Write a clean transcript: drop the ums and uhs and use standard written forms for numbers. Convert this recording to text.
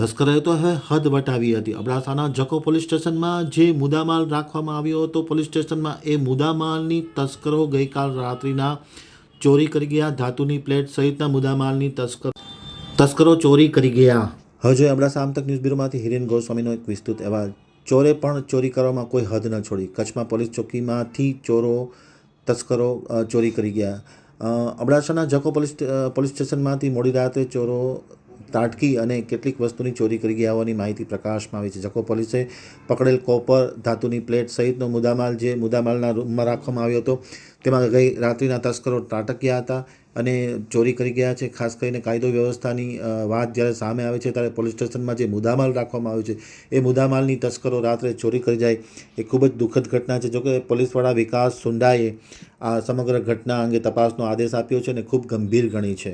તસ્કરોએ તો હવે હદ વટાવી હતી। અબડાસાના જખો પોલીસ સ્ટેશનમાં જે મુદ્દામાલ રાખવામાં આવ્યો હતો પોલીસ સ્ટેશનમાં, એ મુદ્દામાલની તસ્કરો ગઈકાલ રાત્રિના ચોરી કરી ગયા। ધાતુની પ્લેટ સહિતના મુદ્દામાલની તસ્કરો ચોરી કરી ગયા। હવે જોઈએ અબડાસા આમતક ન્યૂઝ બ્યુરોમાંથી હિરેન ગોસ્વામીનો એક વિસ્તૃત અહેવાલ। ચોરે પણ ચોરી કરવામાં કોઈ હદ ન છોડી। કચ્છમાં પોલીસ ચોકીમાંથી તસ્કરો ચોરી કરી ગયા। અબડાસાના જખો પોલીસ સ્ટેશનમાંથી મોડી રાત્રે ચોરો તાટકી અને કેટલીક વસ્તુની ચોરી કરી ગયા હોવાની માહિતી પ્રકાશમાં આવી છે। જખો પોલીસે પકડેલ કોપર, ધાતુની પ્લેટ સહિતનો મુદ્દામાલ જે મુદ્દામાલના રૂમમાં રાખવામાં આવ્યો હતો તેમાં ગઈ રાત્રિના તસ્કરો ત્રાટક્યા હતા અને ચોરી કરી ગયા છે। ખાસ કરીને કાયદો વ્યવસ્થાની વાત જ્યારે સામે આવે છે ત્યારે પોલીસ સ્ટેશનમાં જે મુદ્દામાલ રાખવામાં આવ્યો છે એ મુદ્દામાલની તસ્કરો રાત્રે ચોરી કરી જાય એ ખૂબ જ દુઃખદ ઘટના છે। જોકે પોલીસવાળા વિકાસ સુંડાએ આ સમગ્ર ઘટના અંગે તપાસનો આદેશ આપ્યો છે અને ખૂબ ગંભીર ગણી છે।